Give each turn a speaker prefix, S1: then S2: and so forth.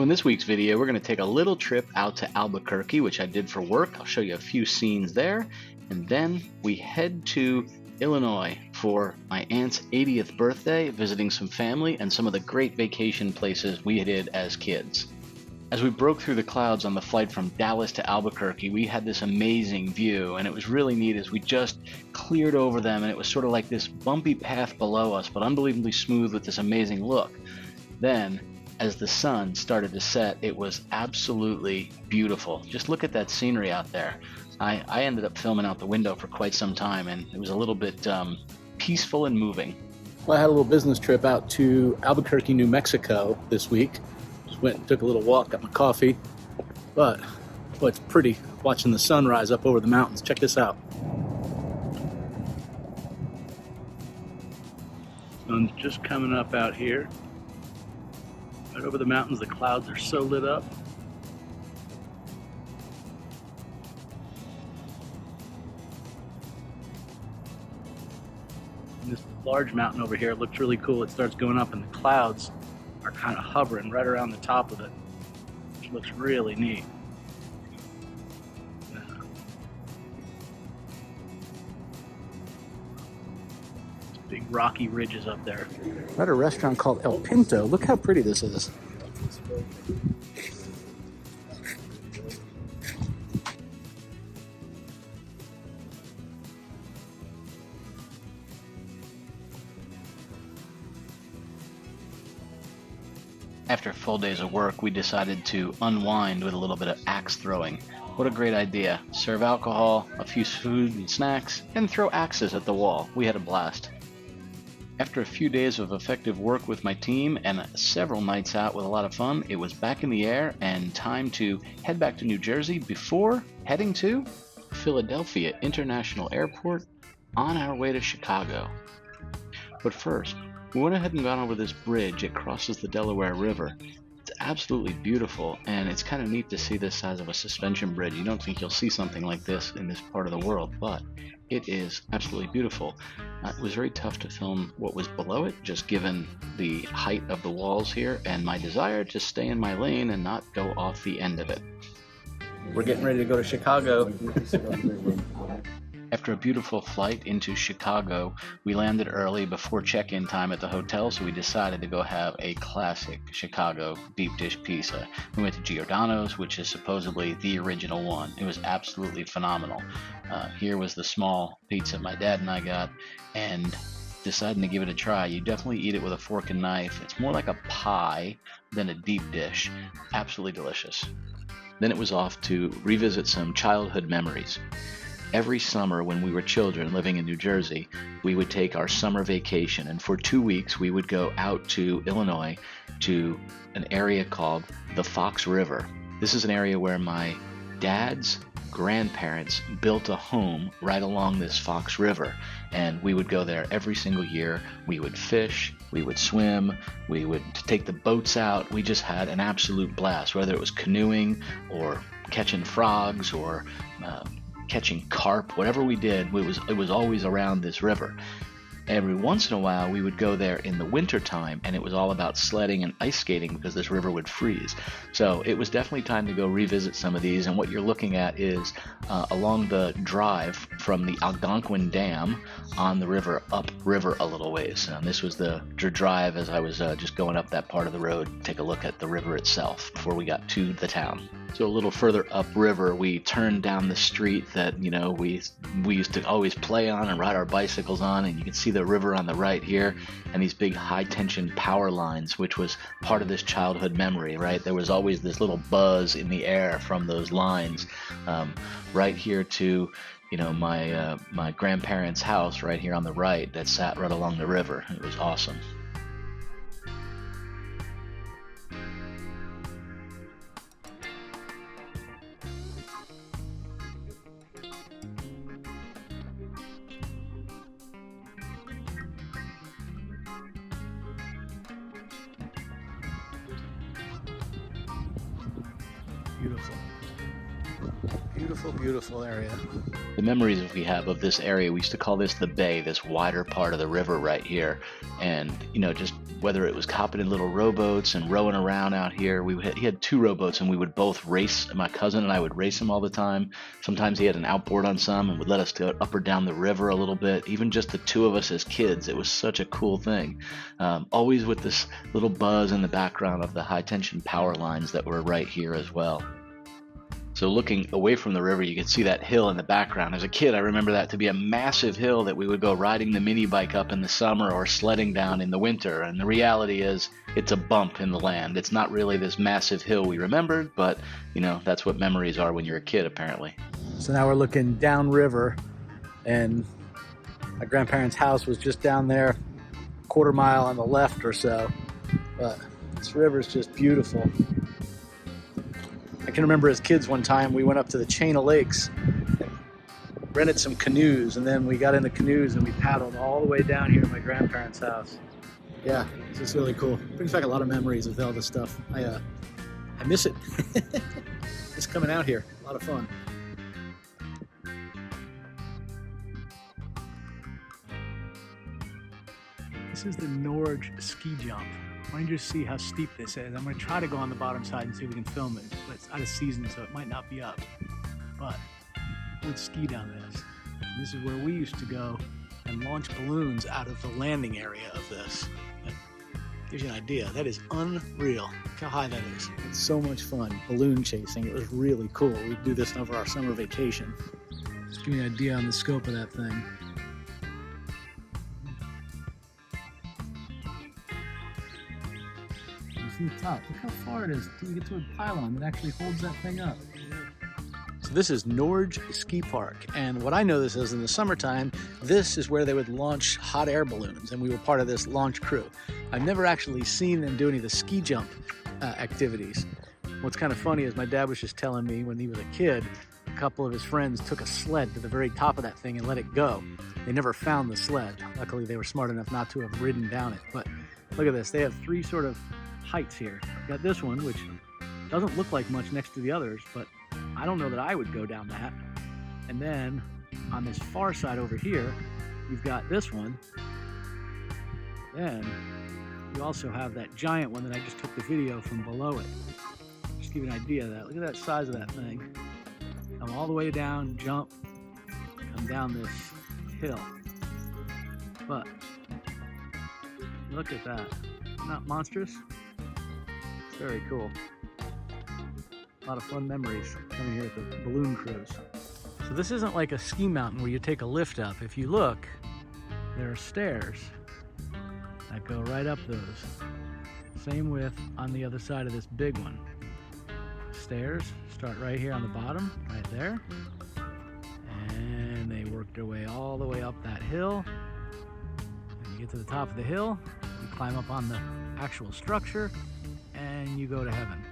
S1: in this week's video, we're going to take a little trip out to Albuquerque, which I did for work. I'll show you a few scenes there. And then we head to Illinois for my aunt's 80th birthday, visiting some family and some of the great vacation places we did as kids. As we broke through the clouds on the flight from Dallas to Albuquerque, we had this amazing view, and it was really neat as we just cleared over them, and it was sort of like this bumpy path below us, but unbelievably smooth with this amazing look. Then, as the sun started to set, it was absolutely beautiful. Just look at that scenery out there. I ended up filming out the window for quite some time, and it was a little bit peaceful and moving.
S2: Well, I had a little business trip out to Albuquerque, New Mexico this week. Just went and took a little walk, got my coffee. But, boy, it's pretty watching the sun rise up over the mountains. Check this out. Sun's just coming up out here. Right over the mountains, the clouds are so lit up. And this large mountain over here looks really cool. It starts going up and the clouds are kind of hovering right around the top of it, which looks really neat. Big rocky ridges up there. We're at a restaurant called El Pinto. Look how pretty this is.
S1: After 4 days of work, we decided to unwind with a little bit of axe throwing. What a great idea. Serve alcohol, a few food and snacks, and throw axes at the wall. We had a blast. After a few days of effective work with my team and several nights out with a lot of fun, it was back in the air and time to head back to New Jersey before heading to Philadelphia International Airport on our way to Chicago. But first, we went ahead and got over this bridge. It crosses the Delaware River. It's absolutely beautiful, and it's kind of neat to see this size of a suspension bridge. You don't think you'll see something like this in this part of the world, but it is absolutely beautiful. It was very tough to film what was below it, just given the height of the walls here and my desire to stay in my lane and not go off the end of it.
S2: We're getting ready to go to Chicago.
S1: After a beautiful flight into Chicago, we landed early before check-in time at the hotel, so we decided to go have a classic Chicago deep dish pizza. We went to Giordano's, which is supposedly the original one. It was absolutely phenomenal. Here was the small pizza my dad and I got, and deciding to give it a try. You definitely eat it with a fork and knife. It's more like a pie than a deep dish. Absolutely delicious. Then it was off to revisit some childhood memories. Every summer when we were children living in New Jersey, we would take our summer vacation, and for 2 weeks we would go out to Illinois to an area called the Fox River. This is an area where my dad's grandparents built a home right along this Fox River, and we would go there every single year. We would fish, we would swim, we would take the boats out. We just had an absolute blast, whether it was canoeing or catching frogs or catching carp. Whatever we did, it was always around this river. Every once in a while we would go there in the winter time, and it was all about sledding and ice skating because this river would freeze. So it was definitely time to go revisit some of these, and what you're looking at is along the drive from the Algonquin Dam on the river, upriver a little ways. And this was the drive as I was just going up that part of the road, take a look at the river itself before we got to the town. So a little further upriver, we turned down the street that, you know, we used to always play on and ride our bicycles on, and you can see the river on the right here and these big high tension power lines, which was part of this childhood memory, right? There was always this little buzz in the air from those lines. Right here to, you know, my grandparents' house right here on the right that sat right along the river. It was awesome. Beautiful.
S2: Beautiful, beautiful area.
S1: The memories we have of this area, we used to call this the bay, this wider part of the river right here. And, you know, just whether it was hopping in little rowboats and rowing around out here. He had 2 rowboats and we would both race. My cousin and I would race him all the time. Sometimes he had an outboard on some and would let us go up or down the river a little bit. Even just the 2 of us as kids, it was such a cool thing. Always with this little buzz in the background of the high tension power lines that were right here as well. So looking away from the river, you can see that hill in the background. As a kid, I remember that to be a massive hill that we would go riding the mini bike up in the summer or sledding down in the winter. And the reality is, it's a bump in the land. It's not really this massive hill we remembered, but you know, that's what memories are when you're a kid, apparently.
S2: So now we're looking downriver, and my grandparents' house was just down there, a quarter mile on the left or so. But this river is just beautiful. I can remember as kids one time we went up to the chain of lakes and rented some canoes, and then we got in the canoes and we paddled all the way down here to my grandparents' house. Yeah, it's just really cool. Brings back a lot of memories of all this stuff. I miss it. Just coming out here, a lot of fun. This is the Norge Ski Jump. I want you to see how steep this is. I'm going to try to go on the bottom side and see if we can film it, but it's out of season, so it might not be up. But we would ski down this. And this is where we used to go and launch balloons out of the landing area of this. That gives you an idea. That is unreal. Look how high that is. It's so much fun balloon chasing. It was really cool. We'd do this over our summer vacation. Just give you an idea on the scope of that thing. The top. Look how far it is till we get to a pylon that actually holds that thing up. So this is Norge Ski Park, and what I know this is in the summertime, this is where they would launch hot air balloons, and we were part of this launch crew. I've never actually seen them do any of the ski jump activities. What's kind of funny is my dad was just telling me when he was a kid, a couple of his friends took a sled to the very top of that thing and let it go. They never found the sled. Luckily, they were smart enough not to have ridden down it. But look at this. They have 3 sort of heights here. You've got this one, which doesn't look like much next to the others, but I don't know that I would go down that. And then on this far side over here, you've got this one. Then you also have that giant one that I just took the video from below it. Just to give you an idea of that. Look at that size of that thing. Come all the way down, jump, come down this hill. But look at that. Isn't that monstrous? Very cool. A lot of fun memories coming here at the balloon cruise. So this isn't like a ski mountain where you take a lift up. If you look, there are stairs that go right up those. Same width on the other side of this big one. Stairs start right here on the bottom, right there. And they work their way all the way up that hill. And you get to the top of the hill, you climb up on the actual structure, and you go to heaven.